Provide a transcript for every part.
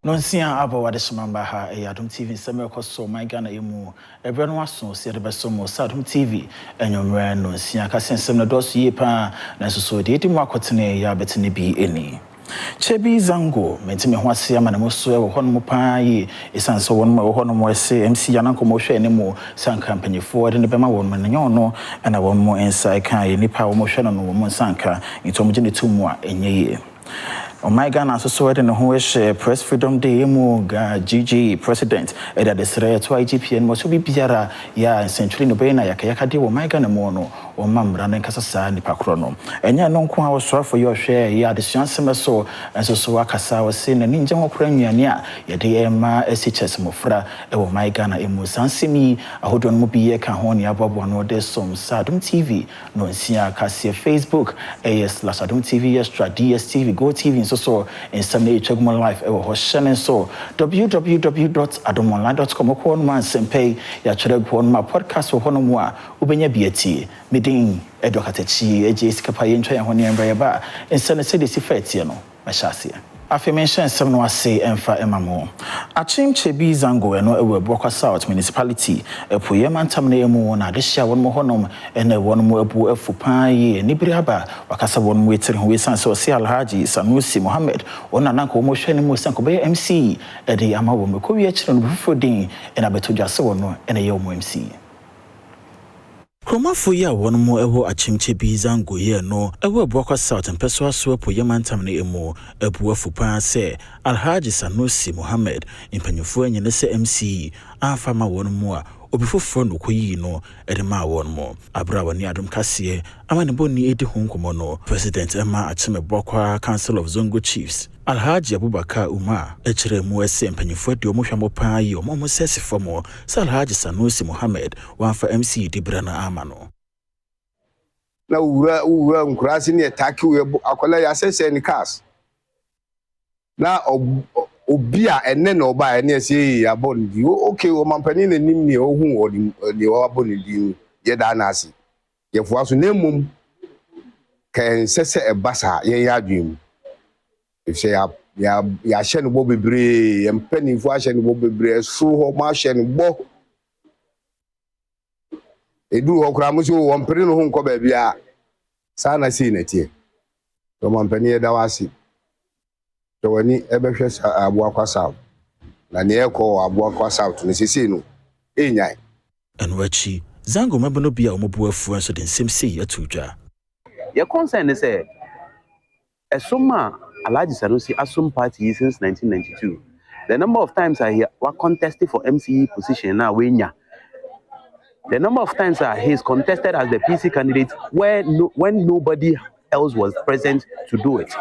Nonsia abo wade shimamba ha Adom TV nseme koso my Ghana emu ebre no aso se de beso mo Adom TV enwomre nonsia ka sensem no doso yi pa na so de mu akotene ya betene bi eni Chebi Zango mentime ho ase ama na mo so e wo hono mo pa yi esanso won mo hono mo ese MC yananko mo hwe ne mo sanka mpanyefo de ne bema won mo nyo no na won mo inside kan yi nipa wo mo hwe no mo sanka ntomo gine tumu a enye my Ghana so de no ho Press Freedom Day mu ga GG President eda de sere to IGPN mo so bibiara ya century no be na yakayaka de wo my Ghana mo no o mamra na nkasa sa ni pakro no enya no nko a wo so afo yo hwe ya de suansem so enso so akasa wo se na ninje ho kora nnuane a ye de ema SHS mofra e wo my Ghana emu sansemi ahodo no bi ye ka ho ne abobo no de som Adom TV no nsia kase Facebook AS/Adom TV Extra DSTV Go TV so in some Chegmo Life ewo ho shene so www.adomonline.com ko no man sempe ya chere ko no ma podcast ho no mu a ubenya biati medin edokatachi eje skapa ye ntwa ya ho ne embra ba insane se de sifetie no mahyasia affirmation sem no ase emfa emamo achim Chebi Zango eno ewe Bokwa South municipality epoye mantam na emu na de hia won mo honom ene won mo abu afu pan ye ni biriaba wakasa won mo etire ho wesan se osi Alhaji Sanusi Mohammed wona nanko mo hwe ne mo sanko be MC ede ama wo me ko wi akire no bufodin ena betodwa se won ene ye mo MC Kromafo ya won mo ewo achim Chebi Zango ye no ewo Bokwa South mpeso aso po yemantam na emu abu afu pan se Alhaji Sanusi Mohammed impanyufo anyene se MC afama won mo a obifofo no koyi no edema won mo abra woni Adom kase amane bonni edi honkomo no President Emma Achime Bokwa Council of Zongo Chiefs Alhaji Abubakar Umar echere mu ese mpanyufo de omo hwamo pan yi omo sesifo mo Alhaji Sanusi Mohammed wanfa MC dibra na amano na ura nkurasi ne attack we akola ya sese ni cars na obi a enne na oba ene ese ya bond okay o mampani na nim ne ohun oni o abonidi ye da na ase ye fo aso na mum kan sese e basa ye ya adwem if say ya hye no bo bebre ye mpani fo hye no bo bebre so ho ma hye no bo edu okura mo so won pere no ho nko ba bia sana si na tie to mampani da wasi to wani ebehwe Aboakwa South na ne ekọ Aboakwa South ne sisi no enyai enwachi Zango mabano bia omobuafu anso den semsi atudwa your concern is Soma Alhaji Sanusi Asum party since 1992 the number of times I hear were contested for MCE position now wenya the number of times he is contested as the PC candidate when nobody else was present to do it.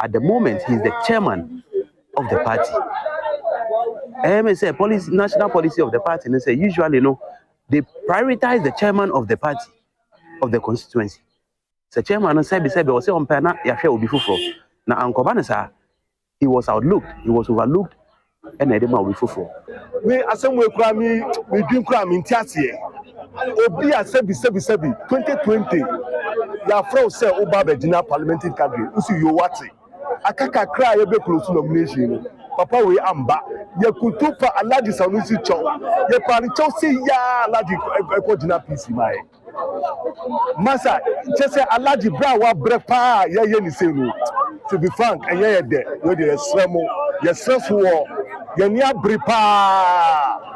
At the moment, he is the chairman of the party. Say national policy of the party, and say usually they prioritize the chairman of the party, of the constituency. The chairman said was say on pena yahwe obi fufo. Na ankobanesa he was outlooked, he was overlooked, and edema obi fufo. Me asemwe kura me dream kura me ntiasie obi a sebi 2020 ya from say oba bedina parliamentary candidate usi yo wati akaka kra ye be close nomination papa we amba ye kutupa Alhaji Sanusi cho ye pari cho si ya Alhaji ekodina PC mai masa chese Alhaji bra wa brepa ye ni say no to be frank ye de yo de sremo ye srefo ye ni abrepa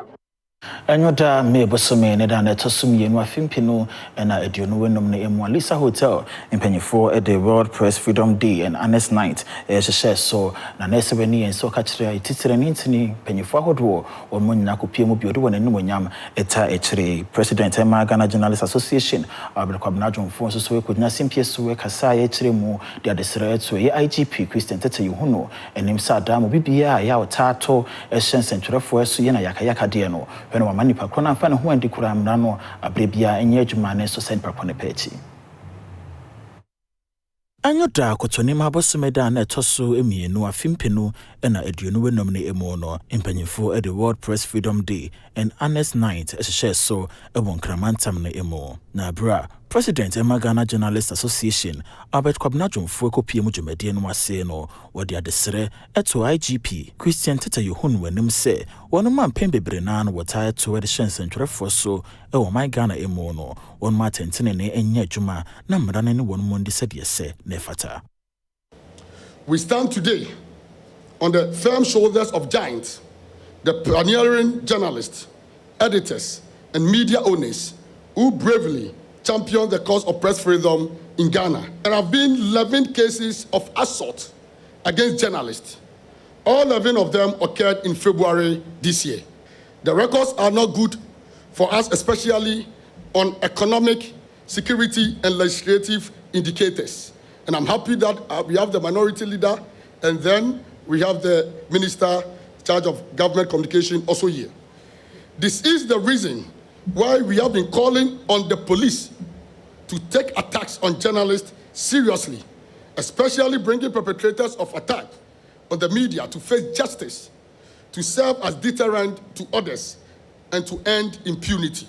Anyoda me bosome ne da na tosumye no afimpino na aduonu wenom na emu Lisa Hotel impanyefo at the World Press Freedom Day and Honest Night share so na nesebeni enso ka kire titire nintini panyefo ahodo wonmo nyina kopie mu biodo wona nim onyam eta ekire President Emma Ghana Journalists Association abelkwabna jonfo so so ekudina simpie so we kasa ye kire mu de adesere to ye IGP Christian Tete Yuhuno enim sa Adam bibia ya otato ehyen sentrefo so ye na yakayaka de no when wamani pakona mfano huwa ndikura mrano abrebia enye adwuma ne so send pakone pechi Anyoda kotoni mabosomeda na etoso emienu afimpenu na aduonu wenom ne emu no impanyefo at the World Press Freedom Day and Honest Night share so ebon kramantam ne emu na bra President Emma Ghana Journalists Association, Albert Kwabnajum Fueko PM Jumedian Waseno, or the Adesre, eto IGP, Christian Teta Yohun Wenim say, one man Pembe Brenan were tired to edition central for so, my Ghana emono, one Martin Tenene and Yajuma, Namadan and one Mundi said yes, Nefata. We stand today on the firm shoulders of giants, the pioneering journalists, editors, and media owners who bravely champion the cause of press freedom in Ghana. There have been 11 cases of assault against journalists. All 11 of them occurred in February this year. The records are not good for us, especially on economic, security, and legislative indicators. And I'm happy that we have the minority leader, and then we have the minister in charge of government communication also here. This is the reason why we have been calling on the police to take attacks on journalists seriously, especially bringing perpetrators of attack on the media to face justice, to serve as deterrent to others, and to end impunity.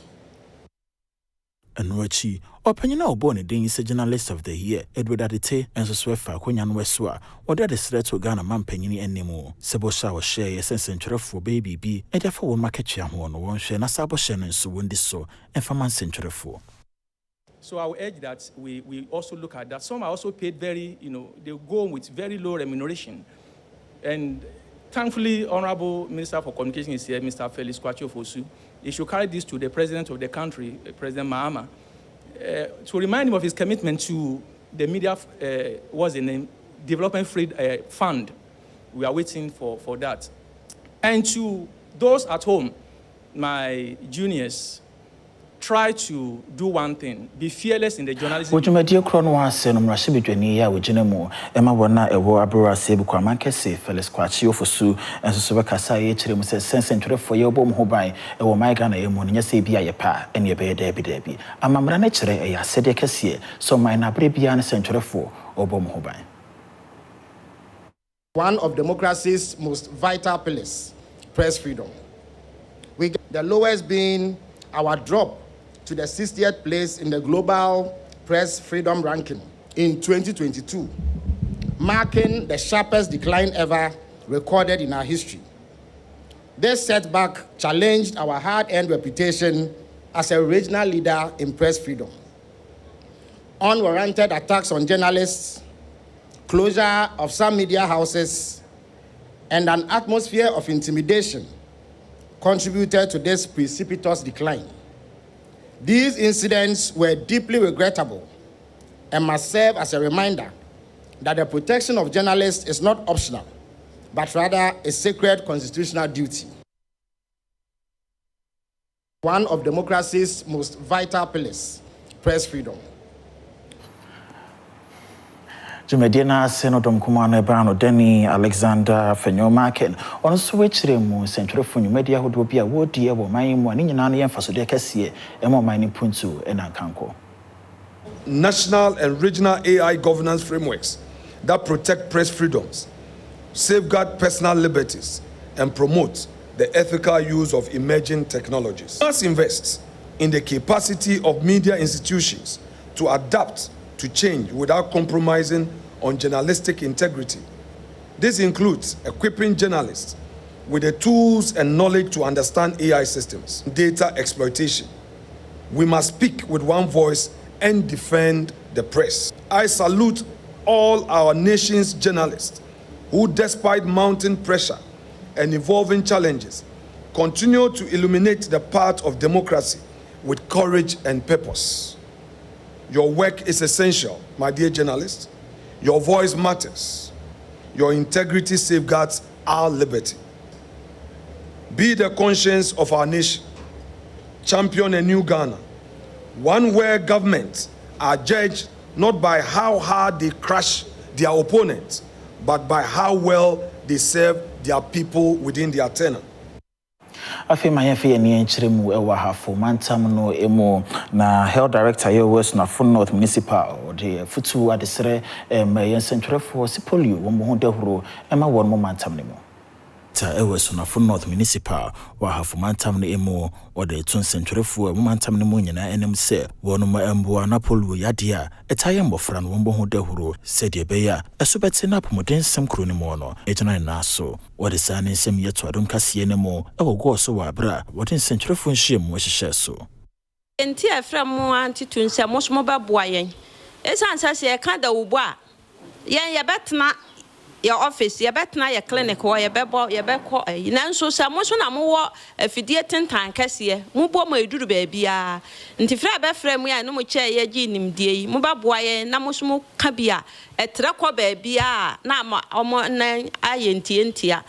And Rochi, Opinion born a Danish Journalist of the Year, Edward Adite, and Swefa, Quenyan Westwa, or that is threat to Ghana man penny anymore. Sebosha was share a century for baby B, and therefore one market chairman, one share, and Sabo Shannon, so when this so, and for man century for. So I will urge that we also look at that. Some are also paid very, they go with very low remuneration. And thankfully, Honorable Minister for Communication is here, Mr. Felix Kwachio-Fosu. He should carry this to the President of the country, President Mahama, to remind him of his commitment to the media, what's the name, Development Fund. We are waiting for that. And to those at home, my juniors, try to do one thing, be fearless in the journalism. Would you make your crown was and Rashi between ya with Genemo, Emma Wana, a war abroad, Sabu Quamankese, Felix Kwachio-Fosu, and Susubakasa, Chrim says, century for your bomb hobai, and wo my Ghana, Monia Sabia, your pa, and your bay Debbie. I'm a nature, a said a cassia, so my Nabribian century for or bomb hobai. One of democracy's most vital pillars, press freedom. We get the lowest being our drop to the 60th place in the global press freedom ranking in 2022, marking the sharpest decline ever recorded in our history. This setback challenged our hard-earned reputation as a regional leader in press freedom. Unwarranted attacks on journalists, closure of some media houses, and an atmosphere of intimidation contributed to this precipitous decline. These incidents were deeply regrettable and must serve as a reminder that the protection of journalists is not optional, but rather a sacred constitutional duty. One of democracy's most vital pillars, press freedom. Jumedina Senodom Kumano Brano Denny Alexander Fenyo Marken on switch remu central for media who will be a wood dear or my one in an for so de cassie and more mining puntu and Ankanko. National and regional AI governance frameworks that protect press freedoms, safeguard personal liberties, and promote the ethical use of emerging technologies. We must invest in the capacity of media institutions to adapt to change without compromising on journalistic integrity. This includes equipping journalists with the tools and knowledge to understand AI systems, data exploitation. We must speak with one voice and defend the press. I salute all our nation's journalists who, despite mounting pressure and evolving challenges, continue to illuminate the path of democracy with courage and purpose. Your work is essential, my dear journalists. Your voice matters. Your integrity safeguards our liberty. Be the conscience of our nation. Champion a new Ghana, one where governments are judged not by how hard they crush their opponents, but by how well they serve their people within their tenure. Afi mayefi eni enchiremu ewa hafo mantam no emo na health director here West na Effutu North municipal de Effutu adesere yen central for Polio wo mo dehoro ema won mo mantam ne mo. director Asutifi North Municipal wa hafumantam no emu ode tun centurefo mumantam no nyina enem se wonuma emboa na polio yade a etaye mbofra no wombo ho dahuro sede beya esobete na pomoden sem kro ni mo no ejina na so wode sane nsem yeto adom kase ne mo ewogo so wa bra wode centurefo nhie mo hyehyɛ so enti afra mo anti tunse mo so mo baboa yen esansa se e ka da wo bo a yen ye betena your office ye betna your clinic or ye bebo ye beko nanso sa mo so na mo wo afidie tentan kase mo bo mo eduru ba bia nti fra be fra mu ya no mo che ye gi nimdie yi mo baboa ye na mo so mo ka bia etre ko ba bia na omo na ayentie ntia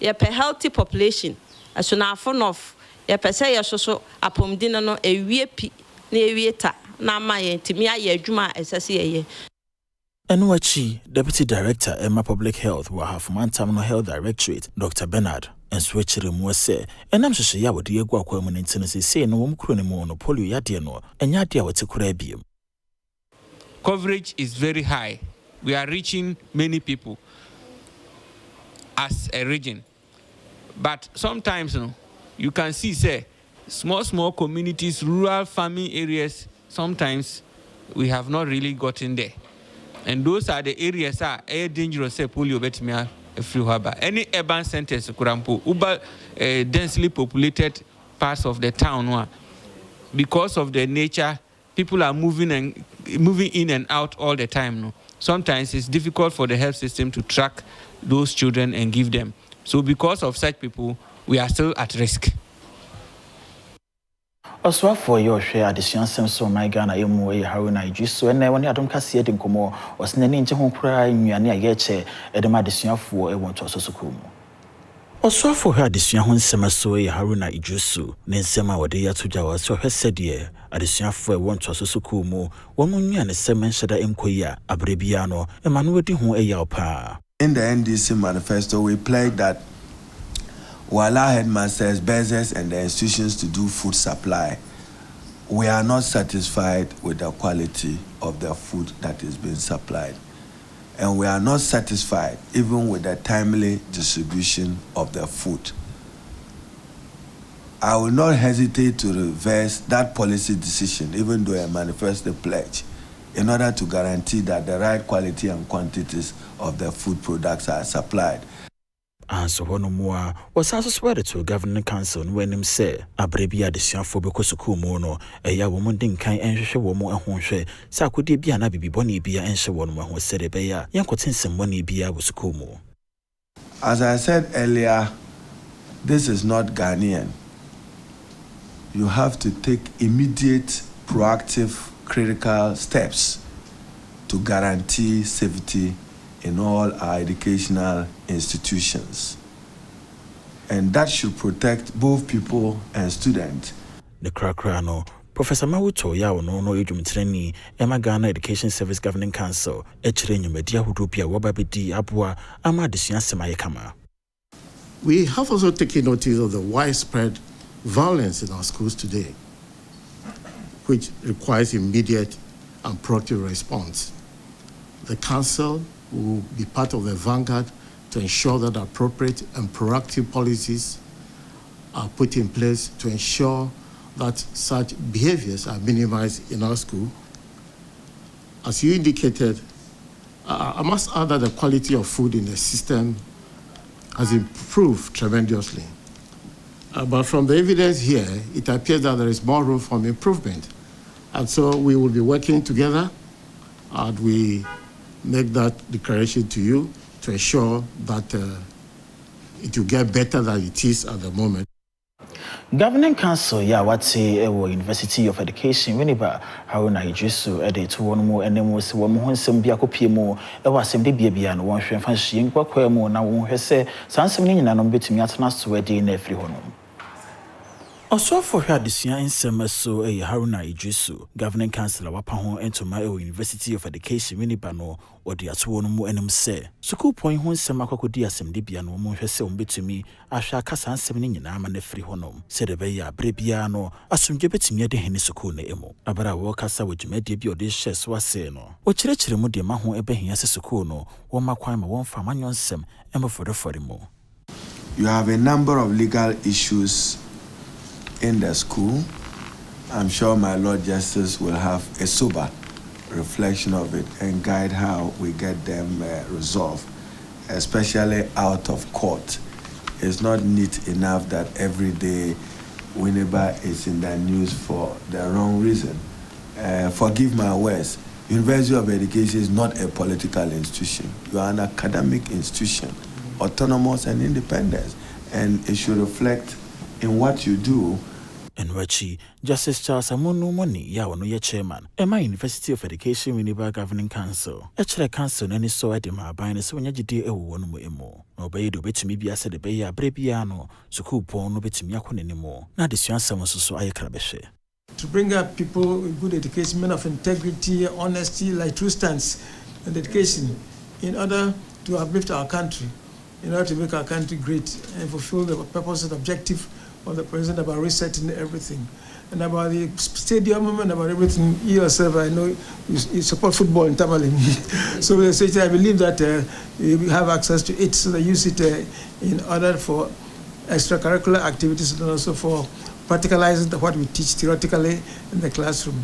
ye pe healthy population Asutifi North ye pe se ye so apomdi no ewie pi na ewie ta na ma ye ntimi aye adwuma esese ye Enuachi, Deputy Director, Emma Public Health, will have Mantam Health Directorate, Dr. Bernard, and switcher Mwese, and I'm sure you would dear Guaquaman in Tennessee say no crunimo, polio yadiano, and yadia what's a crabium. Coverage is very high. We are reaching many people as a region. But sometimes you can see, say, small communities, rural farming areas, sometimes we have not really gotten there. And those are the areas that are dangerous, say polio betimia free harbor. Any urban centers, kurampo, densely populated parts of the town, because of the nature, people are moving in and out all the time. No? Sometimes it's difficult for the health system to track those children and give them. So because of such people, we are still at risk. Also for your share addition so my Ghana emu Haruna Ijuso and when Adom kase de nkomo was nani nche ho kura nnuane ayeche edema adesuafo e won to sosukumu. Also for her addition ho nsema so Haruna Ijuso ne nsema wode ya toja wa so hwesede adesuafo e won to sosukumu won nnuane sema nhyeda enkoyi abrebia no e manu wadi ho eya pa. In the NDC manifesto we pledge that we allow headmasters, businesses, and the institutions to do food supply. We are not satisfied with the quality of the food that is being supplied. And we are not satisfied even with the timely distribution of the food. I will not hesitate to reverse that policy decision, even though I manifest the pledge, in order to guarantee that the right quality and quantities of the food products are supplied. And so one more was also sweated to a governing council when him say Abrebia the Siafo Bekosuku mono, a ya woman didn't kind and show woman and honshe, so could be an abbey bonny beer and show one who said a bear, young some money beer was kumo. As I said earlier, this is not Ghanaian. You have to take immediate, proactive, critical steps to guarantee safety in all our educational institutions. And that should protect both people and students. The Krakrano, Professor Mawuto Yao no Ejumtreni, Emma Ghana Education Service Governing Council, Echrenyu Media Hudupia Wababidi Abua, Ama Desiansemayekama. We have also taken notice of the widespread violence in our schools today, which requires immediate and proactive response. The Council will be part of the vanguard to ensure that appropriate and proactive policies are put in place to ensure that such behaviors are minimized in our school. As you indicated, I must add that the quality of food in the system has improved tremendously. But from the evidence here, it appears that there is more room for improvement. And so we will be working together, and we make that declaration to you to ensure that it will get better than it is at the moment. Governing Council, yeah, what's a University of Education, whenever Haruna Ijuso, edit one more and then was one more some biacopimo, there was some debian, one shrimp fancy, Quaquemo, now won't have said, something in an umbit me at last wedding every home. Also for her this year in summer so a Haruna Ijuso, Governing Council Wapaho and to my University of Education Minibano or the Atuono and say. Suku point one semakodia some debian woman has said to me, I shall cast and 7 in an and free honum, said a beya brebiano, as soon jebet me the Henisukune emo. Abara workers which made debut or this chess was saying, or church remote maho ebe as a sukuno, or my crime one for my sem, and for the more. You have a number of legal issues in the school. I'm sure my Lord Justice will have a sober reflection of it and guide how we get them resolved, especially out of court. It's not neat enough that every day Winneba is in the news for the wrong reason. Forgive my words. University of Education is not a political institution. You are an academic institution, autonomous and independent, and it should reflect in what you do. And Wachi, Justice Charles Amonu Moni, Yawano chairman, Emma University of Education Winneba Governing Council. Echere Council any so edema by so when you did a one emo. No bay do bet me be a said a bay a brebiano, so cool porn no bet me anymore. Now this young someone so I crabeshe. To bring up people with good education, men of integrity, honesty, like true stance and dedication, in order to uplift our country, in order to make our country great and fulfill the purpose and objective of the president about resetting everything. And about the stadium and about everything, you yourself, I know you support football in Tamale. So I believe that you have access to it, so they use it in order for extracurricular activities and also for practicalizing what we teach theoretically in the classroom.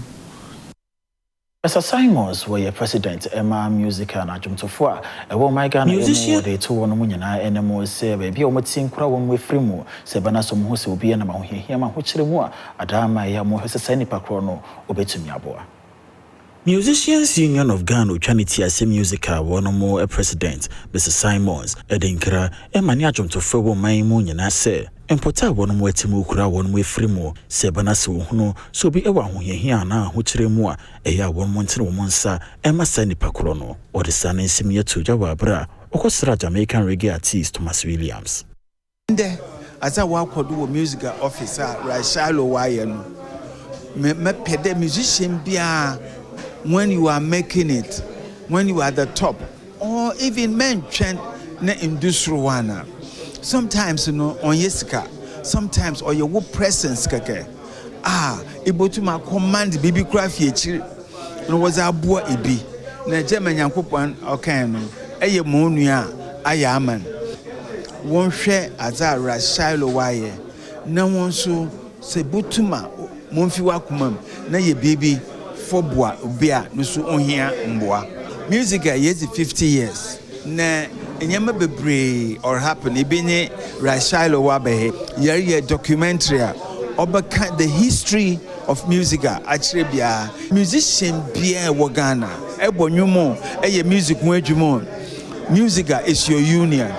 Mr. Simons were your president, Emma Music and Adom Tofua. A woman Ghana they two one woman and more say, baby, or Matin Crown with Frimo, Sebana some who will be an amount here, which the more Adama Yamo has a Sanipa Chrono, Obetimiaboa. Musicians Union of Ghana Chanity as a musical one or more a president, Mr. Simons, Edinkra, Emma Adom Tofua, my moon, and I say. Empota one more timu kura one way frimo, Sebana so so be a one here now, which remua, a ya 1 month and 1 month, Emma Sani Pacrono, or the son in Simia to Jawabra, or Costa Jamaican reggae artist Thomas Williams. As I walk to do a musical officer, right shallow wire. Me pede musician bia when you are making it, when you are at the top, or even mention ne industrial one. Sometimes on Yesika, sometimes or your work presence keke. Able to my command baby craft ye no was a boy ebi. Na German Yankupan okay no. Eye monuya ayaman. One share as a rashilo waye. Na one so se butuma monfiwa kumam. Na ye baby for bois ubia no so on here mboa. Music yes 50 years. Na enyama bebre or happen ibine Rashilo Wabe yari documentary obaka the history of music actually bia musician bia wagana ebonyumo eye music wedwumo music is your union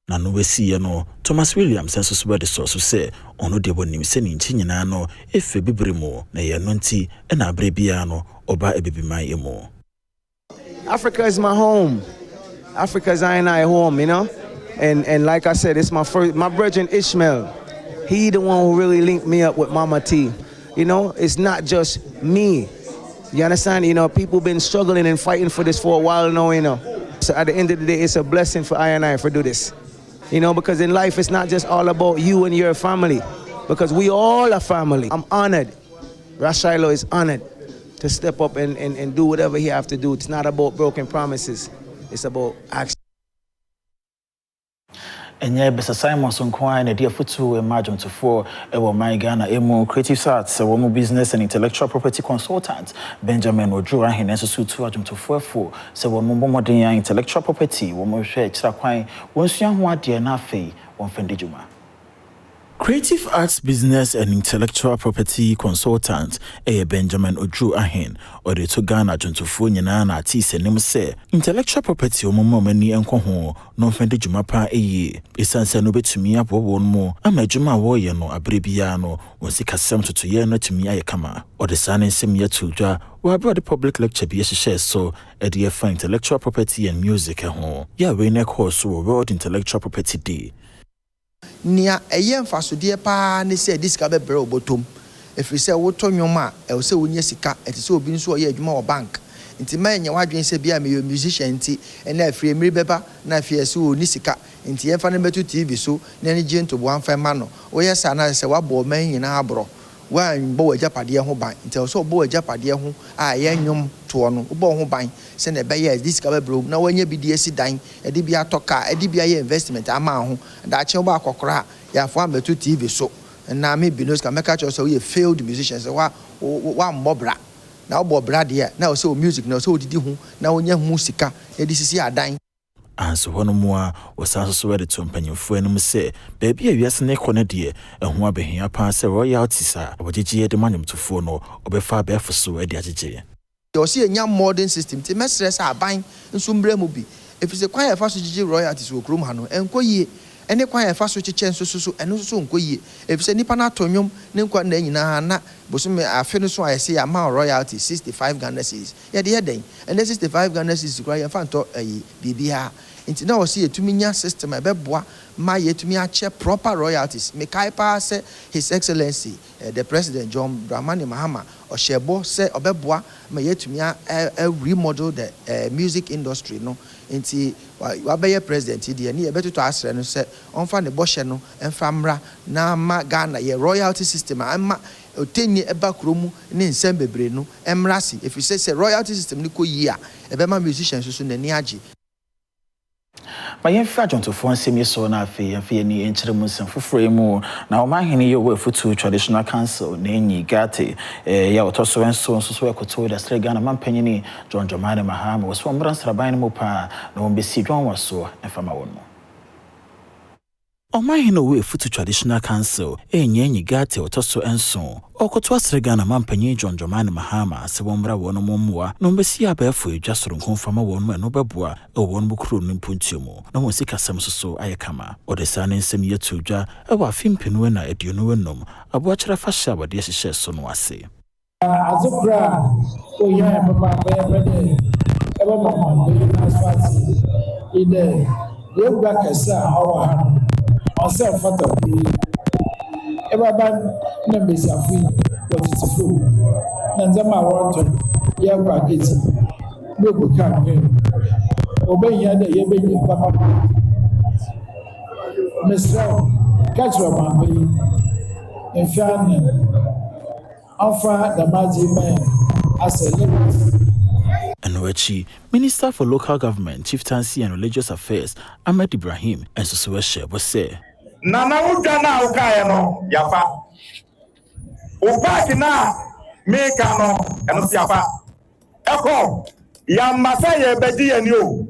na no we see no Thomas Williams and so the source say ono de bonim se ni nyina no efe bibremo na ye no nti e na abrebia no oba ebibiman emo. Africa is my home. Africa's I home, you know, and like I said, it's my brethren Ishmael. He the one who really linked me up with Mama T. You know, it's not just me. You understand? You know, people been struggling and fighting for this for a while now, you know. So at the end of the day, it's a blessing for I for do this. You know, because in life, it's not just all about you and your family, because we all are family. I'm honored. Rashilo is honored to step up and do whatever he have to do. It's not about broken promises. It's about action. And yeah, Mr. Simon Sonkwine, a dear Effutu, Adom Tofua, my Ghana, emo creative arts, a woman business and intellectual property consultant, Benjamin Odrua, and Asutifi Adom Tofua for, so one more intellectual property, one more share, Chakwine, once young one dear Nafe, one Fendijuma. Creative arts business and intellectual property consultant Benjamin Odru Ahen or the to Ghana Adom Tofua nyina na artist enim say intellectual property omomani enko ho no fende dwuma pa esanse no betumi abobo no ama dwuma wo ye no abrebia no wonsi kasem totoye no tumi ayekama or the san ensem ye tudwa we brought the public lecture be share so at the intellectual property and music ho ya we ne course World Intellectual Property Day. Nia eyen fasodie pa ne se disika be bre obotom efri se woto nwoma e se wonye sika etise obi nso oye adwuma o bank nti ma enye wadwen se bia me musician nti ena afri emri beba na afie se oni sika nti ye fa ne betu TV so na ne gye ntobo anfa ma no oye sa na se wabo man nyina abro wan bo ajapade ho ban nti so bo ajapade ho a ye nwom to no bo ho ban se na be ye this ka be bro na wanya bi di esi dan e de bi atoka e de bi aye investment ama ho da che bo akokora ya fo ametu TV so na me bi no ska make sure so we failed musicians wa mbobra na obobra de na o se o music na o se o didi ho na onya hu sika e di sisi adan anso hono mu a wasanso so wede to mpanyimfo enum se baabi a wiase ne kɔ ne de ɛho abehia pa se royalties a obogye de manyomtofo no obefa abɛfo so ade agyegye you see a modern system ti mesress aban nso mbrɛ mu bi efise kwan ya fa so gyegye royalties wo krom ha no enko yie ene kwan ya fa so kyekye nso so eno so enko yie efise nipa na atonyom ne nkwa na nyina na bosome afe no so ayese ya ma royalty 65 Ghana cedis ye de yeden ene 65 Ghana cedis kwa ya fa nto bibi ha nti na wose yetumi nya system ebeboa ma yetumi ache proper royalties me kai pa se his excellency the president John Dramani Mahama oshebo se obeboa ma yetumi remodel the music industry no nti wa be president de ne yebeto to asre no se onfa ne boshe no emfa mra na ma Ghana ye royalty system ama otenye eba kromu ne nsem bebre no emrasi if you say royalty system ni ko yi a ebema musicians so nani age Mayen fa jonto fo nsemi so na afi ni enkyere mu nsem foforo mu na o mahene ye wo Effutu traditional council na enyi gate ya otoso enso so ekoto da stre Ghana mampanyini John Dramani Mahama wo so mbran sraban mu pa na won besi dwan waso efama won mo Omahene wo Effutu traditional council enyi gate otoso enso okoto asre Ghana mampanyi John Dramani Mahama se bombra wono momwa no mbesi abefo edwasoro nkonfama wono no beboa won bukuru no mpuntuomu no mo sika sam so ayekama odesa ne nsem yetudwa ewa afimpinu na eduno wenom abo akira fasha wade hyehyɛ so no ase azokra oya papa bede ebe mama be asfati ide yegba kesa awa ose fata bi Ebaban numbers are free, but it's full. Nanzama water, Yaba Gizzy, no book campaign. Obey Yada Yabe Papa Miss Row, Catra Mambi, and Fanny, offer the Mazi man as a limit. And Wechi, Minister for Local Government, Chieftaincy and Religious Affairs, Ahmed Ibrahim, and Sosueshe was say. Nana ujana ukaya no yafa upaki na meka no eno si yafa eko ya masa ye bedi ye ni o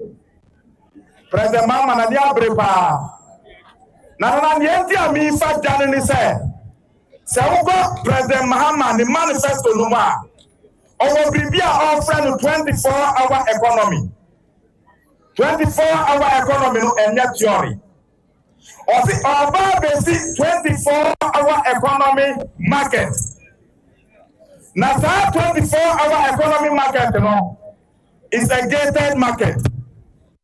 President Mama na dia brepa na ni enti ami fa jani ni se ugo President Mahama ni manifesto no ma owo bibia offer no 24-hour economy 24-hour economy no enya theory Oba basic 24-hour economy market. Now that 24-hour economy market, is a gated market.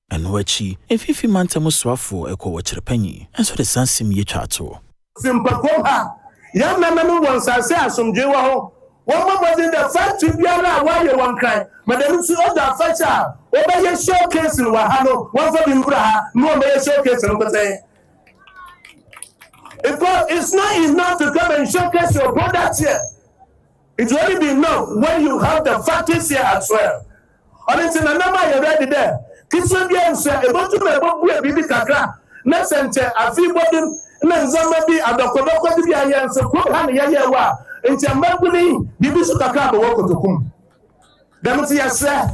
And Wechi, if you want to muswafo eko wachrepenyi, and so the sansim ye chato. Simple koha. Young men once I say some jewa. One was in the factory biana why you one cry. But then see all that factory. Over your showcase in Wahano, one for the no may showcase in say. It's not enough to come and showcase your products here. It's only be enough when you have the factories here as well. And it's in a number you're ready there. Kitchen games, about to make a baby kakra. Next center, a few bottom, and then somebody at the Kodoko to be a young so good honey. It's a mabuni, Bibi Sukaka, the walk to come. Then see a sir.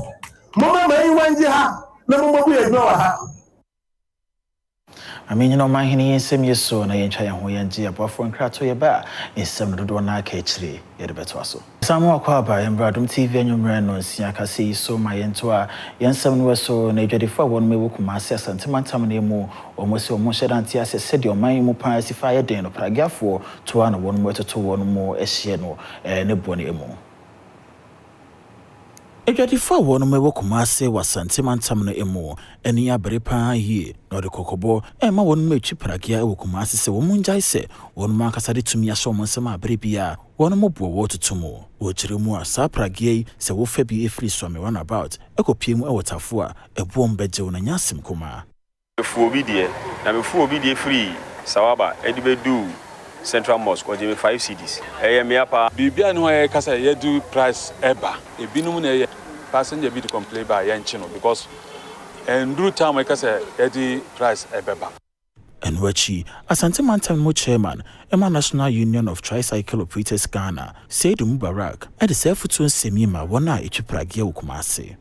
Mama may want you have no more we ignore her. I mean, you know, my henny is semi so na yencha yan ho yenji abofo nkrato ye ba ensem dodo na aka chire ye de beto aso samu akwa ba Adom TV anwumre no nsia ka sei so ma yento a yensem no so na edwadefo won me wokuma ase santimantam na emu omosi omhyedanti ase sedi oman mu pa sifa ye den no pragiafo to ana won mo etoto won mo ehye no ne bone emu Edwadefo won me wokuma ase wasantimantam na emu eni abere pa yi no de kokobo ma won me twi pragia wokuma ase se won munjai se won ma kasa de tumi aso mo nsema abere bia won mo bo wo tutumo wo kire mu asa pragia se wo fa bi efri so me run about ekopie mu ewotafo a ebuo mbeje na nyasim kuma efu obi de na mefu obi de free sawaba edibedu Central Mosque or give 5 CDs. Me apa. Bibia no e kasa ye do price eba. Ebinum na ye passenger be to complain by yanchino because and do time e kasa ye di price ebeba. And Wachi, Asante Mantam chairman, Emma National Union of Tricycle Operators Ghana, said Mubarak, at the Effutu Semima, Wana Ichipragia Ukumase.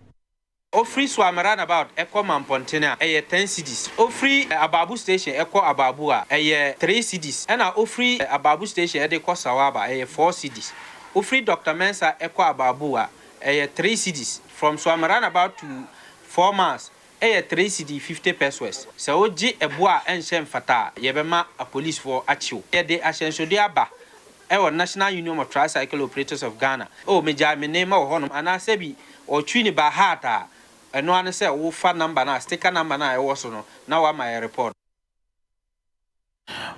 Ofri swamaran about Eco Mampontena, 10 CDs. Ofri Ababu Station, Eco Ababua, 3 CDs. And Ofri Ababu Station, Eco Sawaba, 4 CDs. Ofri Dr. Mensa, Eco Ababua, 3 CDs. From swamaran about to 4 months. 3 CD 50 pesos. So G a bois and shem fata, Yebema a police for Achu. De Ascenso diaba. Our National Union of Tricycle Operators of Ghana. Oh, Meja, me name or honum, and I say or Trini Bahata. And no one said, oh, fan number now, sticker number now, also no. Now I'm my report.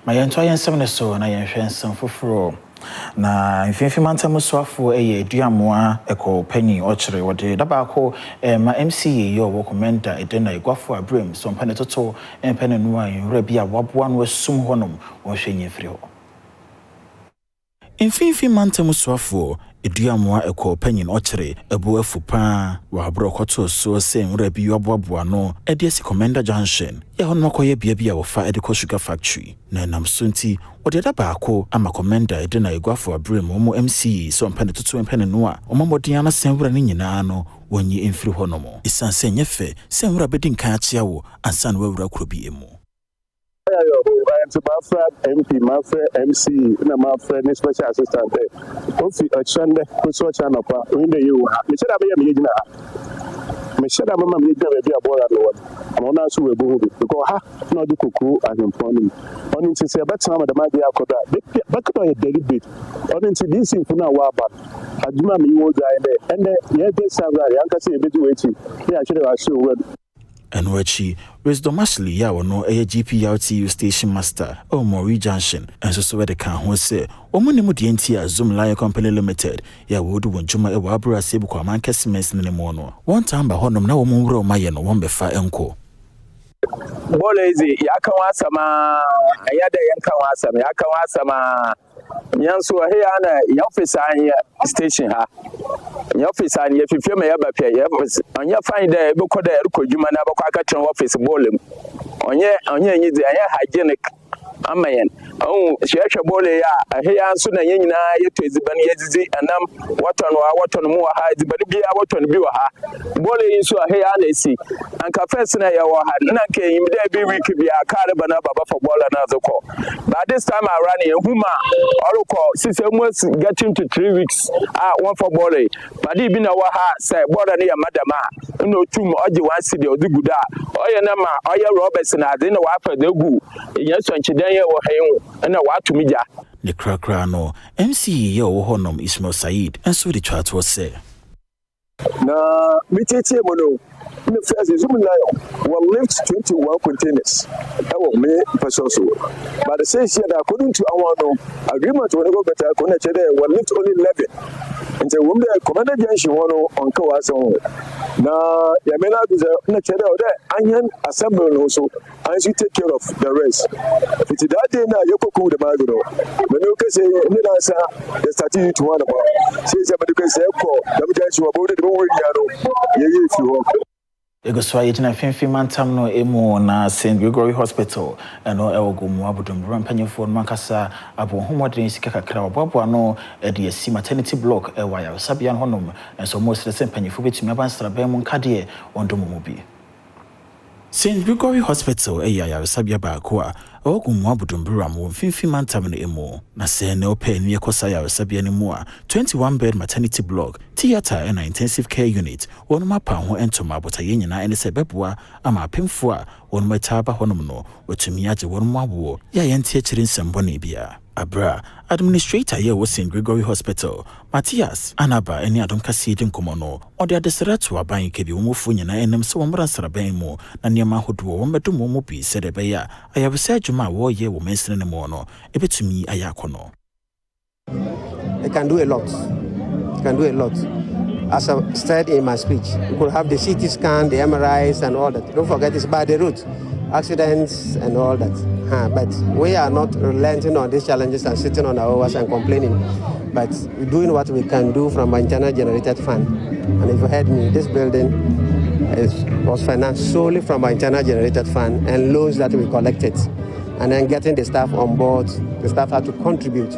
My entire 7 so, and I am some for na mfimfi mantam soafo duamoa eko penny ochre wode dabako ma MCA yo wo commenda edena igwafo abrem so mpane toto empene no anwura bia waboa no asum honom wo hwenye firi ho mfimfi mantam soafo eduamoa eko penny ochre ebu afupa wa abrokoto so se nwura bi waboa no ediasi commenda junction ya hono makoye bia wo fa ediko sugar factory na namsunti Odeda baako ama komenda edena igwafo abrem omo MC so mpane tutu mpane noa omamodiana senwura ni nyina no wonyi emfiri honomo isanse nyefe senwura bedin kan achia wo ansan wawura krobi emu MP, my friend MC, my friend special assistant there. Ofi achande kuso chana pa winde you ha. Me said abe me yina. Me said mama me dey be aboya no one. Am ona so we bo because ha no di kuku as important. On into say better am the media akoda. Back to a deliberate. On into this thing for now wa ba. Aduma me wo dai there. And yeah dey salary anka say e be do wetin. Yeah actually I show well. And Wachi, Wisdom Ashley ya no a GPRTU station master or Mori Junction, and so where the can who say, Omuni Mudientia Zoom Lion Company Limited, ya would want Juma a Wabra Sebuka man Cassimes in the morning. One time by Honum now Muro Mayan or one befa uncle. Bolezi yakawasama ayada yankawasama yakawasama nyanso he ana yofisa anya station ha yofisa anya fifie me yaba pia yofisa anya fine there be ko there ko djuma na bakwa aka tren office bolem onye nyizi anya hygienic amayen hwehwe bole ya he anso na nyina yeto eziban yezizi anam waton mu ha eziban bia waton bi wa ha bole yiso he ana esi anka first na ya wa ha na nke yimde bi week bia kare bana baba for bole na zoko but this time around ehuma orukọ almost getting to 3 weeks one for bole but bi na wa ha say bole na ya madama no tum oje one city odiguda oye na ma oye Roberts na ade na wa fa degu yeso nchide and the crackra no MC yo honom Ismail Said and so the chat was say na mitete mono in the first zoom lion will lift 21 containers that will me person so but the says here that according to our agreement when go better connect there will lift only 11 and the woman commander junction one on kawaso na yamela is na chere there anyan assembly also and you take care of the rest it that day na yoko the magro when you say ni na sa the starting to one about say somebody can say ko the junction about the word yaro ye if you want Egoswa yina fimfi mantam no emu na St. Gregory Hospital eno ewogumu abudumbu mpanyefo no makasa abo homodren sika kakra oboabo no de asi maternity block ewa ya sabia honom enso mo sese mpanyefo betumi abansra ban mu nkade ondomo bi St. Gregory Hospital ya sabia ba ko a ogumu abudumbu ram fimfi mantam no emu na se ne open ne kosa ya sabia ne mu a 21 bed maternity block theater and intensive care unit wonu mapa ho entoma botaye nyina ene se beboa ama apemfo a wonu mataba honum no otumi age wonu mawo ya yentie kire nsembone bia abra administrator ye wo St. Gregory Hospital Matthias Anaba eni Adom kasi din komono ode adeseratu aban kebi womufu nyina enem se womra nsraban mu na niema hodo wo medum wo bi se de beya ayabese adwuma wo ye wo mensene ne mo no ebetumi ayakono. They can do a lot. As I said in my speech, you could have the CT scan, the MRIs and all that. Don't forget it's by the route. accidents and all that. But we are not relenting on these challenges and sitting on our oars and complaining, but we're doing what we can do from our internal generated fund. And if you heard me, this building was financed solely from our internal generated fund and loans that we collected. And then getting the staff on board, the staff had to contribute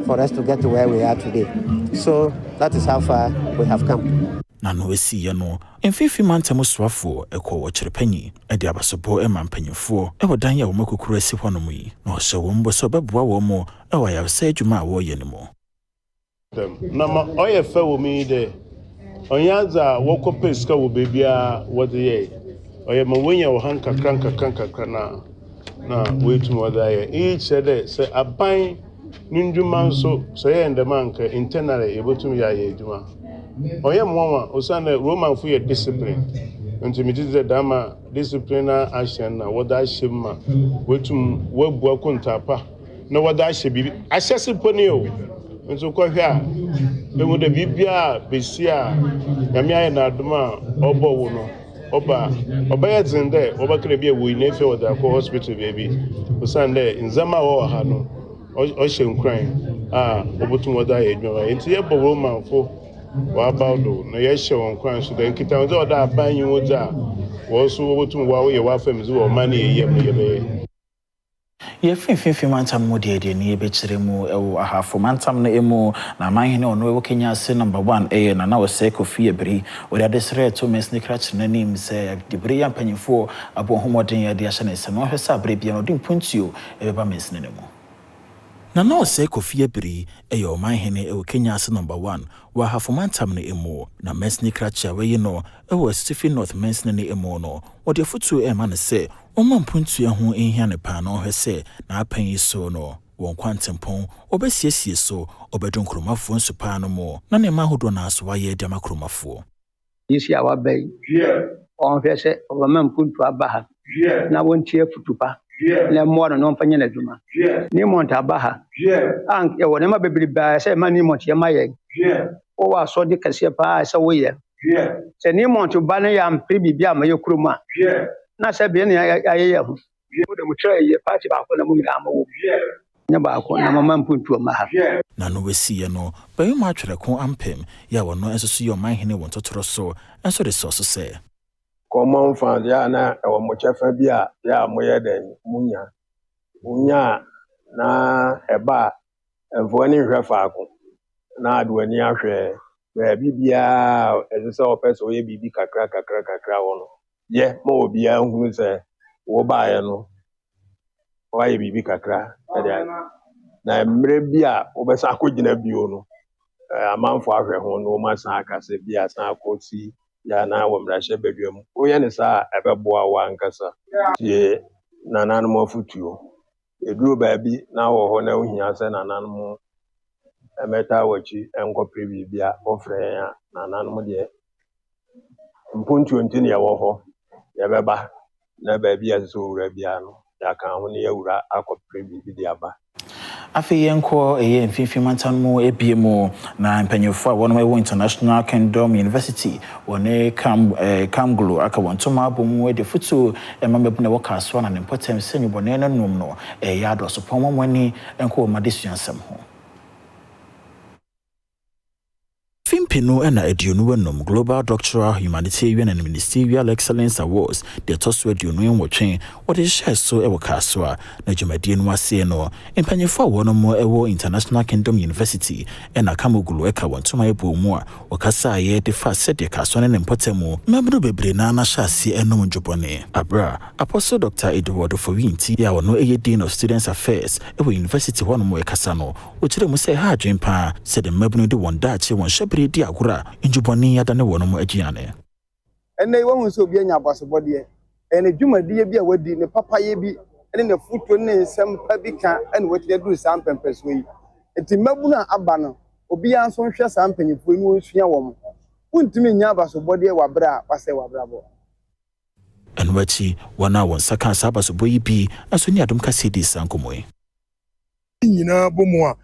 for us to get to where we are today. So that is how far we have come. Nano esi yano mfifi mantamo swafo ekwo wochrepanyi edi abasopo emampanyefo ewo dan ya womakukuru esi hwonom yi na ohye wo mbo so beboa wo mo ewa ya se adwuma wo ye ne mo na ma oye fa wo mi de onyaza wo kopeska wo bebia wo de ye oye ma wonya wo hanka kranka na wetum wo da ye each said say aban nundwuma nso so ye ndemanka internally ebotum ya ye adwuma oye mwa osana Roman for your discipline until me did dama disciplinary action na wada ashima wetum wabua kontapa na wada ashebi ashese poni o nso kwa hwa emu de bibia besia nyame aye na adoma obo wo no oba ya zinde oba kre bia wo ina fe wada ko hospital baby osana nzama wo ha no o shenkran obotum wada ye dwuma enti ye bo Roman for wabaudo na yeshe wonkwan so den kita nzo oda abanyi woza wo so wotum wa wo ye wa fam zo wo mane yeyem no yebe ye finfinfin mantam mo de ne be kire mu ewo ahafo mantam no emu na manhene ono ewo Kenya ase number 1 na wo se Kofi Ebiri wo de desre to mesni krach na nim se de bri yampanyifo abo homoden ye de ahye na se no hwesa bre bia no din puntuo ebeba mesni ne mu na no se Kofi Ebiri eyo manhene ewo Kenya ase number 1 wa hafomantam ne emu na mesni kracha we no ewo Asutifi North mesni ne emu no wo de Effutu ema ne se omampuntu ho ehia ne pa no hwese na apan yi so no won kwantempon obesiesie so obedon kromafo nso pa no mo na ne mahodo na aso wa ye de makromafo yisi awabai on hwese obamampuntu abaha na wontie Effutu pa na mo no mfanye na dwuma ni monta abaha an e wona ma bebiri ba se ma ni monta ye maye o wa so de kase pa se wo ye se ni monta ba na ya mpre bibia ma ye kuruma na se be ne aye ho o de mu try ye party ba ko na mu nyina ma wo nya ba ko na mama mpuntu ma ha na no wesi ye no ba yo ma twere ko ampem ya wono enso yo manhene won totoro so enso de so se common fund ya na ewo mo chefa bia ya moye den munya na eba evo ni hwefa ako na adwani ahwe ba bibia ezese opeso ye bibi kakra wono ye mo obia hu se wo ba ye no wa ye bibi kakra na mre bia obesa akogina bio no amanfo ahwe ho no ma san akase bia san akosi ya na wo mrashe bedwam o ye ne sa ebeboa wa nkasa ye nanan mo Effutu eduro ba bi na wo ho na ohia se nanan mo emeta wachi enkopre bibia ofre ya nanan mo de mpuntu ntini ya wo ho ya beba na ba bia so wura bia no ya kan ho ne ya wura akopre bibi de aba afi yenko eye mfinfin mantan mu ebiemu na mpanyefo a wono ewo International Kingdom University wone kamglo aka wontoma abom de Effutu emamebu na wakaso na important senyubone na num no ya adoso pomomani enko madesuansem ho Fimpino ena edionu wenom Global Doctoral Humanitarian and Ministerial Excellence Awards de toso edionu enwotwen wode share so ewo kaswa na dwumadie no ase no empanyefo wonom ewo International Kingdom University ena kamogulu eka wontoma ebo mu a wakasa ye de fa sede kaswa ne mpotemu mabro bebre na na hyase enom dwobone abra Apostle Dr. Edward Fowinti ya wono eye Dean of Students Affairs ewo University wonom ekasa no ochire mu se ha adwempa sede mabno de wondache won shebri di agura njuboni ya dane wonom agiane ene wo hu so bi anya abasebode ene dwumadie bi a wadi ne papaye bi ene ne futo ne nsem pa bi ka ene wati duru sam pempeso yi enti mabuna aba no obi anso hwe sam panyifo ni wonsua wo mo untimi nya abasebode wabra wase wabrabo enwachi wana won saka sabasobo yi bi aso ni Adom kasedi sankomoy nyina bomo a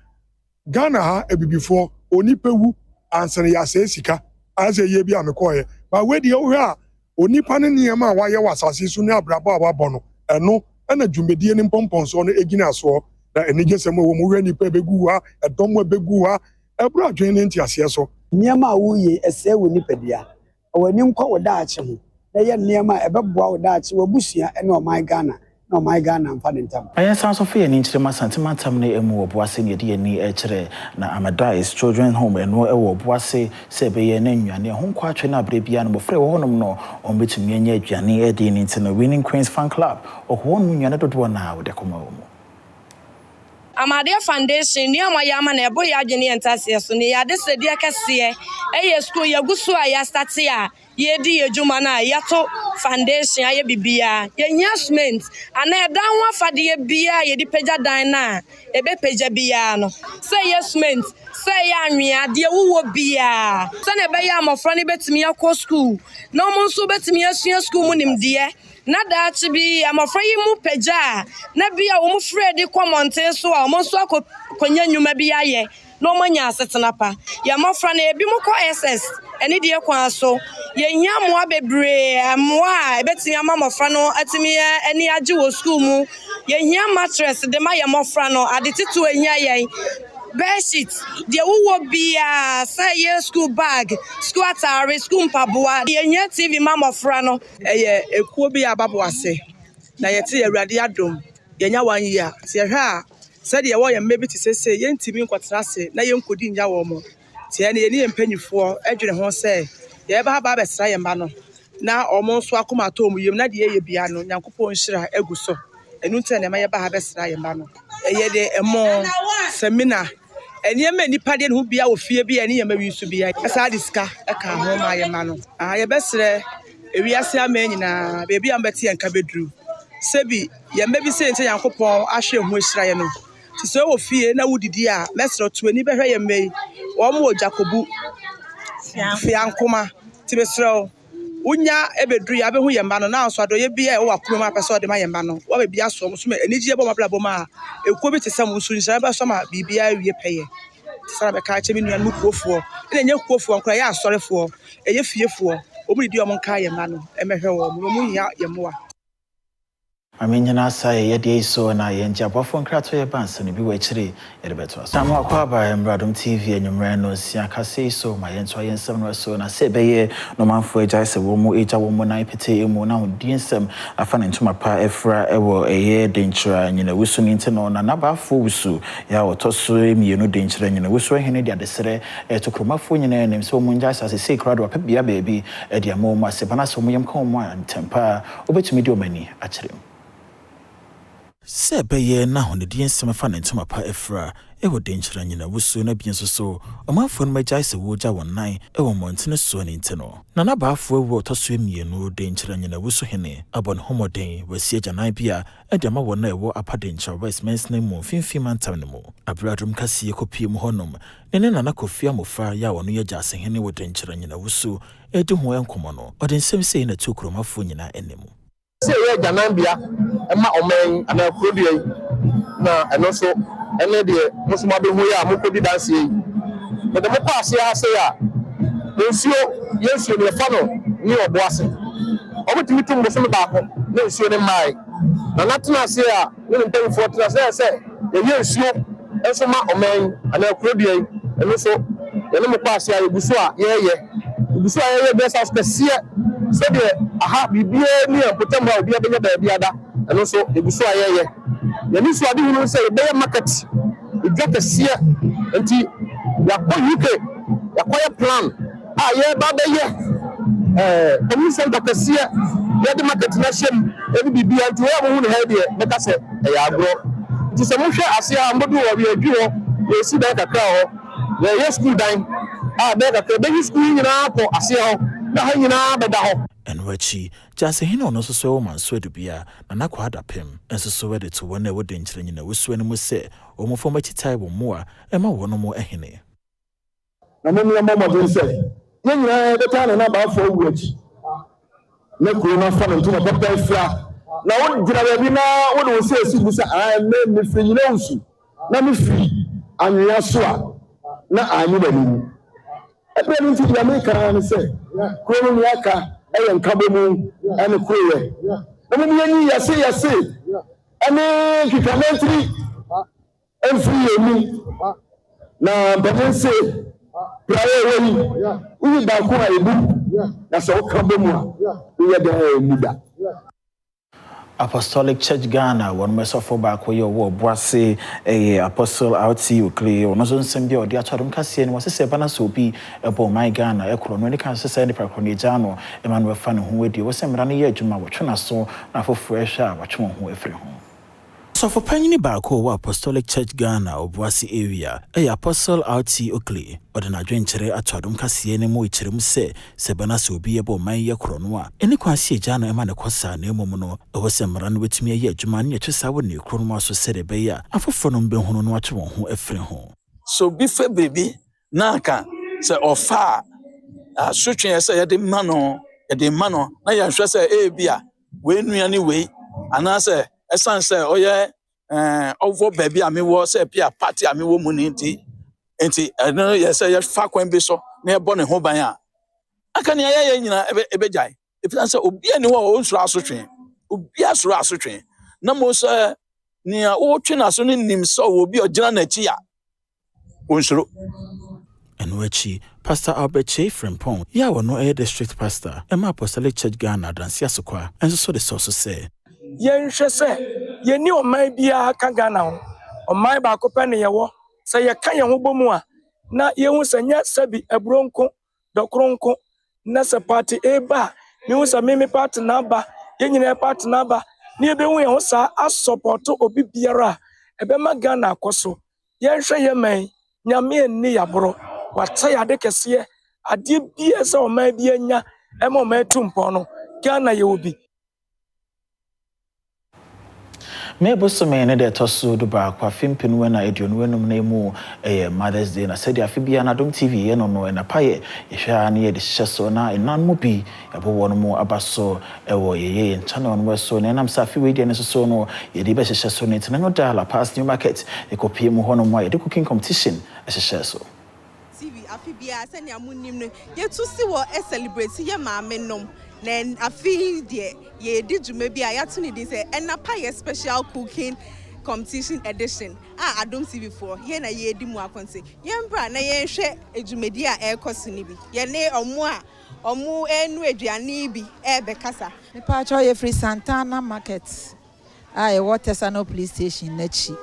Ghana ha ebibifo onipewu ansere ya sika aze ye bi amekoye ba we de wo a onipa ne niam a waye wasase su ne abrabo ababo no ɛno ɛna dwumadie ne mpɔmpɔnso no egyina so na enige sɛm wɔ mu hwɛ nipa begu ha ɛdɔm begu ha ɛbura adwene ne ntiaseɛ so nneɛma a woyɛ ɛsɛ wɔ nipadua ɔwani nkɔ wɔ daakye ho na yɛ nneɛma a ɛbɛboa wɔ daakye wɔ abusua ɛne ɔman Ghana na ɔman Ghana mfa ne ntam ayen san so fe ni nkyerema santima tam ne emu oboase ne de ni ɛkyerɛ na Amadais Children Home ɛno ɛwɔ oboase sɛ bɛyɛ na nnuane ho nkɔ atwe na abre bia no bofre wɔ honom no ɔmbetumi anya aduane ɛde ni ntina Winning Queens Fan Club ɔhɔ no nnuane dodo na wo de kɔma wo mu Amadia Foundation ni amayama na ebo ya adwene entase so ne yade sedi akese eye school yagusu a ya start ya yedi ejuma na yato foundation aye bibia yenya cement ana edan ho afade bia yedi pagya dan na ebe pagya bia no say yes cement say ya anwea de wuwo bia so na ebe ya amofra ne betimi akọ school na omo nso betimi asua school mu nimde na daachi bi amofra yi mu pagya na bia wo mu fredi komonte so a omo nso akonya nyuma bia ye no manya asetena pa ya mafra na ebi mu ko SS eni de kwa so ye nya moa bebre moa ebetimi ama mafra no atimi eni age wo school mu ye nya mattress de ma ya mafra no adetitu enya yen bedsheet de wo bia say ye school bag school attire school mpaboa ye nya TV ma mafra no eye ekuo bi ababo ase na ye te Awurade Adom ye nya 1 year se hwa said ye wo ye mmebi ti sese ye ntimi nkwatena se na ye nkodi nya wo mo tie na ye ne mpanyifo adwene ho se ye ba ba besra ye mba no na omo nso akoma to omuyem na de ye bia no Nyankopɔn hyira agu so enu nte na ma ye ba ha besra ye mba no eye de emo seminar eniyema nipa de no bia ofie bia ne yema wi so bia asa diska aka ho ma ye mba no ye besre ewiase amanyina bebi ambeti enka bedru sebi ye mbebi se nte Nyankopɔn ahwe ho hyira ye no so wo fie na wudidi a mesro to ani behwe ye mei wo mo Jacobu fiankoma ti besro unya ebedru ya behu ye mba no na so adoye bia e wo akoma ma pese o de ma ye mba no wo be bia so mo so anigye bo mabla bo ma ekuo bi te sam nsu nhyira ba so ma bibia wie peye sara be ka che mi nuan mu kuofo ina nya kuofo nkra ya asorefo eye fiefo obudi o mo nka ye mba no e mehwe wo mo mu nya ye moa Aminyana say ye so na ye njabofo nkrato ye banse ne bi wa chire ye de beto so am akwa ba Adom TV enyumre no sia kase so ma ye nto ye nsem no so na se be ye no manfo eja se wo mu eja wo mu na ipete emu na hodi nsem afa ne ntoma pa efra ewo eye denchira nyina wusu ni ntino na nabafo wusu ya otoso emienu denchira nyina wusu hene de adesere etokromafo nyina nem se wo mu nja sase se krado pa bia baabi e de amomo asebana so mu yem kan mu antempa obetumi de omani achire se beye na honedi ensem fa ne ntoma pa efra ewo denchira nyina wusu na bienso so omafo no magya se woja wonnan ewo montene so ne ntino na nabafo ewo otoso emienu denchira nyina wusu hene abon homoden wasi gyanan bia edema wona ewo apadencha Westminster ne mu finfin mantam ne mu abradum kase kopie mu honom ne nana kofia mofa ya wono ye gyase hene wo denchira nyina wusu edi ho enkomo no odensem sei na tukromafo nyina enemu say ye Janambia ema omen ana produce na eno so ene de musuma be hu ya mukodi dance yi but the pass ya say ya nsuo yesuo ne fa no ni oboase obutimi tum bo so ba ko na nsuo ne mai na natena say ya ne ntem for tena say ye yesuo enso ma omen ana produce eno so ene mo pass ya eguso a ye eguso a ye besa special so de aha bibie ni apotem ha obi abenya ba biada eno so eguso ayeye ya ni so ade hunu say be market igata sia enti ya ko UK ya ko plan a ye ba be ye commission dakasia ya de market na shem ebi bibia enti wo hunu ha de be ka se ya agro ti se mo hwe ase a mbodu wo bi adwo ye si da kakra ho ye school dan a be kakra be school nyina ko ase ho na ha nyina be da ho enwachi jase hene ono so wo manso adubia na nakwa adapem enso so wede to wona wo denchire nyina wusu ene mu se o mo fo machitai wo mo a ema wo no mo ehene na mo mo mo se ye nyina be ta na ba fo wuachi na kuro na fa na ntuma papa fia na wo gira ba bi na wo de wo se esi bu sa a me firi nyina wusu na me firi anwea so a na anyu ba ni ebe ni ti ya me kara ne se kuro ni aka eyen kabo mu ene krowe na mo ni yɛse ɛne kikamentri ɛmfiri yɛmu na bɛnse prayer wei uyi baako a ebu na sɛ woka bɔ mu a woyɛ dɛ muda. Apostolic Church Ghana one mesofo back where your boise a apostle out see you clear no so nsɛm or the atwadom kase no wase sɛ bana so bi ebo my Ghana ekro no ne kan sɛ ne prakro jano Emmanuel fan ho wedi wo sɛ mra no yɛ adwuma wɔtwe so na fo fresh a wɔtwe ho efiri ho. So for panyini baako wa Apostolic Church Ghana Obuasi area apostle outi okle odena dwenkyere atwadom kase ne mo ikyerem sɛ bana so obi ebo man ye krono a ene kwase agya no ema ne kosa na emom no ewo sɛ mra no wetumi aye adwuma ne twesa wo ne krono mo aso sɛ de be ya afofo no mbehunu no atwe won ho afiri ho. So bi fe baby na aka sɛ ofa asotwe sɛ ye de ma no na ye hwɛ sɛ bia we nuane we anase esan say oye ovo baby ami wo say pia party ami wo mu nti no ye say ye fa kwan bi so na ye bo ne ho ban a aka ne ye nyina ebejai efian say obi ani wo onsuro asotwe obi asuro asotwe na mo say ne wo twe na so ne nim so obi ogina na chi a onsuro. Enwechi Pastor Albert Frimpong ya wono district pastor Emma Apostolic Church Ghana dansi asokwa enso so the source say yɛnhwɛ sɛ yɛni ɔman biara ka Ghana ho ɔman baako pɛ ne yɛwɔ sɛ yɛka yɛn ho bɔ mu a na yɛhu sɛ nyɛ sɛbi aburonko dɔkoronko na sɛ party eba mehu sɛ meme party naba yɛnyina party naba ne yɛbɛhu yɛn ho saa asɔpɔto obi biara a ɛbɛma Ghana akɔ so yɛnhwɛ yɛ man nyame ani yaboro wata yade kɛseɛ adeɛ biara sɛ ɔman bi anya ɛma ɔman tumpɔ no Ghana yɛwɔ bi. Maybe so many that also do back kwa fimpin when I do no name Mother's Day na said Afibia na Adom TV no and a paye yehwa na ye de hyeso na enan mo bi ebo won mo abaso ewo ye channel on so na nam sa fi we de so no ye de be hyeso no tina no dial past new market e kopie mu hono mo ye de cooking competition e hyeso TV Afibia send ya munim no ye to see wo celebrate ye maame nom. Then I feel ye did you maybe I had to need this and a special cooking competition edition. I don't see before. Ye na ye di mo akonse. Ye mbra na ye hwe edumedia e koso ni bi. Ye ne omu enu aduane bi e be kasa. Me pa cho ye free Santana market. Ah e water sano police station nachi.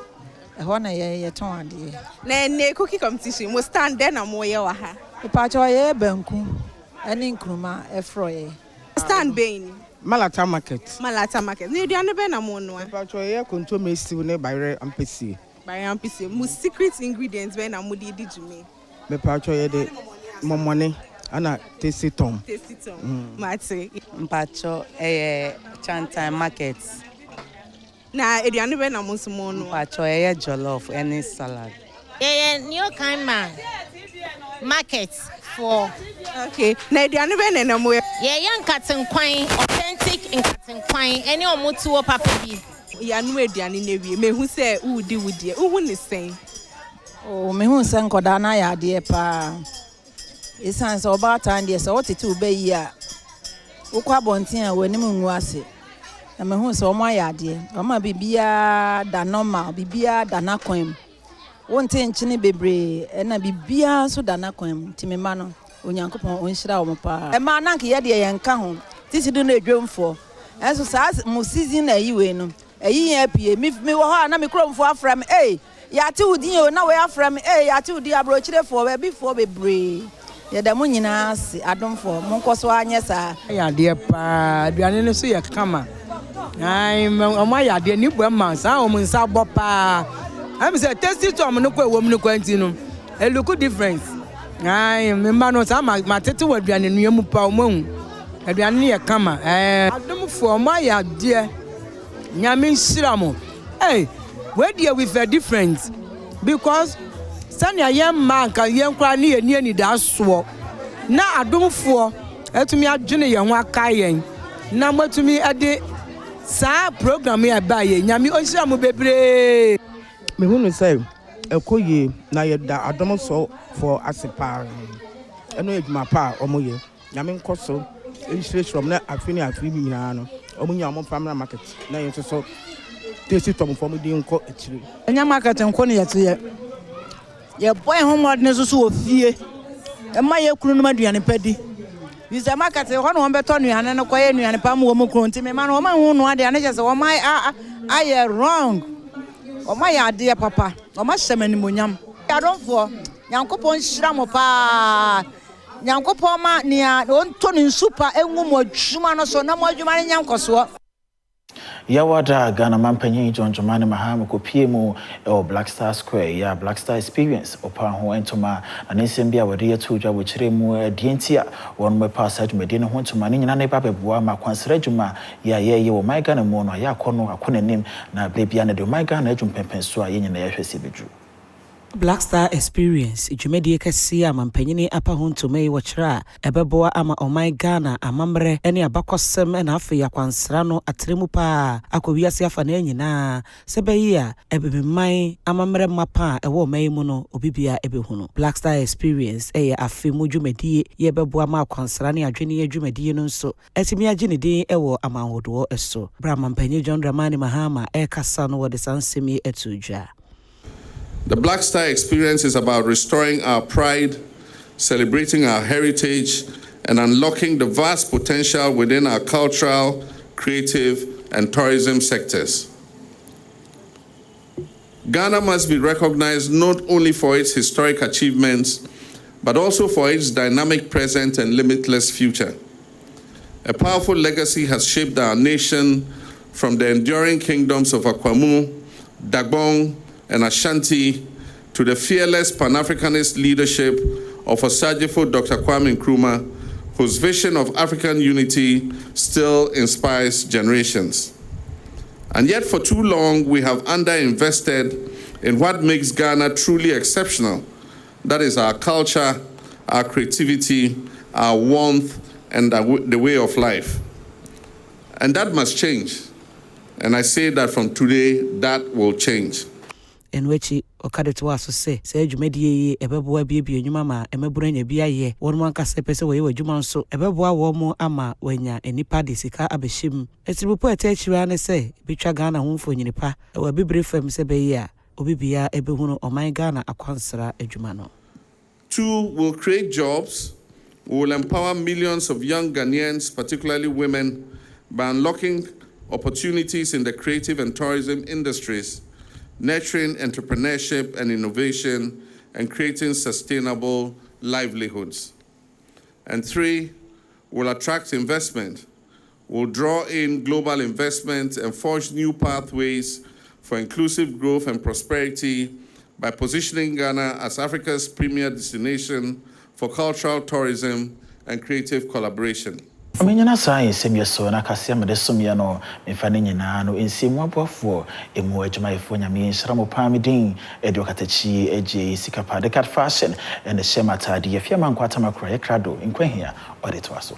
E ho na ye ton ade. Na ne cooking competition mo stand there na mo ye wa ha. Me pa cho ye banku. Ani nkruma e fro ye. Stand being Malata market. Ni aduane be na mo no a. Pacho ye konto mesiw ne bayre ampesi. Bayre ampesi. Mo secret ingredients be na mo di jume. Me pacho ye de momone ana tasty tom. Mate. Pacho Chantai market. Na aduane be na mo so mo no. Pacho ye jollof any salad. New kind man. Market for okay. Na aduane be na mo young cotton quine, authentic in cotton quine, any or mutual papa be. Ya no aduane na wie. Me hu se udi hu ne sen. Oh, me hu sen koda na ya de pa. Esan so about time dey so what it be ya. Ukwa bontin a wani mu nwu ase. Na me hu so omo ya de. Omo bibia da normal, bibia da na kwam. Wonte nchini bebre na bibia so da na kwam. Timema no. Onyankopon onhyira wo pa e ma nanke ye de ye nka ho titi do na edwomfo enso sa mu season na yiwe no ayi ya pie mi wo ha na me kromfo afra me ya te udin o na we afra me ya te udi abrochirefo we before bebre ye da mu nyina ase adomfo mo nkoso anye sa ya de pa aduane no so ye kama ai mo ya de ni bu ma sa o mo nsa bo pa am say tasty to mo no ko ewo mo no kwanti no e look difference. Ai me mano sa ma tete waduane no yemu pa omahu aduane ye kama adomfo ma ya de nyame nhira mo we dey with a difference because sanya ye man kan ye nkra ne ye ni da so na adomfo etumi adwene ye ho aka yen na matumi ade sa program ya ba ye nyame nhira mo bebre me hunu say ekoye na ye da Adom so for asipa eno edwuma pa omoye nyame nkoso nhire from na afini nyina no omunya mo primary market na yen so tesi tom from di nko akiri enya market nko ne yete ye boy homework ne so ofie e ma ye kunu no maduane padi bisa market ho no beto nuane no koye nuane pa mo mo kunu ntime ma no ma hu no ade ane je se o ma I wrong o ma ya ade papa o ma hyemani monyam adonfo nyankopon hyira mo pa nyankopon ma nia on to ne nsupa enwu mo adwuma no so na mo adwuma ne nyankoso Yawada Ghana Mampanyi John Jomani Mahama Kopiemu Black Star Square ya Black Star Experience opa ho entoma anesembia wade to dwa wechire mu dientia won me passage medine ho entoma ne nyina ne ba beboa ma kwansere dwuma ya ye wo my Ghana mu no ya akono akonanim na blebia na de my Ghana adwum pempenso a ye nyina ya hwese bedu Black Star Experience ijumedi kesi ama mpanyini apa hontomei wachira ebeboa ama omai Ghana amamre eni abakosem na afi ya kwansra no atremu pa akowiase afa na nyina sebeyia ebemai amamre mapa ewo omai mu no obibia ebehunu Black Star Experience afi mujumedi ye beboa ma kwansra ne adwene adwumedi no nso etimi agine din ewo amanhodo eso brama mpanyi John Dramani Mahama kasa no wode sansemi etudwa. The Black Star Experience is about restoring our pride, celebrating our heritage, and unlocking the vast potential within our cultural, creative, and tourism sectors. Ghana must be recognized not only for its historic achievements, but also for its dynamic present and limitless future. A powerful legacy has shaped our nation from the enduring kingdoms of Akwamu, Dagbon, and Ashanti to the fearless Pan-Africanist leadership of Asutifi Dr. Kwame Nkrumah, whose vision of African unity still inspires generations. And yet for too long, we have underinvested in what makes Ghana truly exceptional. That is our culture, our creativity, our warmth, and the way of life. And that must change. And I say that from today, that will change. En wechi okadeto aso se adwumadi ebeboa biebie nyuma ma emeburanya biaye wonu anka se pese we adwuma nso ebeboa wo mu ama wanya enipa de sika abehim etibupo etachira ne se bitwa Ghana ho mfonyinipa wa bibre fam se beya obibia ebehunu oman Ghana akwansra adwuma no. 2, will create jobs. We will empower millions of young Ghanaians, particularly women, by unlocking opportunities in the creative and tourism industries, nurturing entrepreneurship and innovation, and creating sustainable livelihoods. And 3, will attract investment. We'll draw in global investment and forge new pathways for inclusive growth and prosperity by positioning Ghana as Africa's premier destination for cultural tourism and creative collaboration. Omenyana sai semyeso na kasia medesomya no mfane nyina no ensimu aboafo emu adwumayefo nyame nhyiramo pamidin edokatachi eje sikapa decat fashion and the shematadi yefia mankwata makura yekrado nkwahia odetwaso.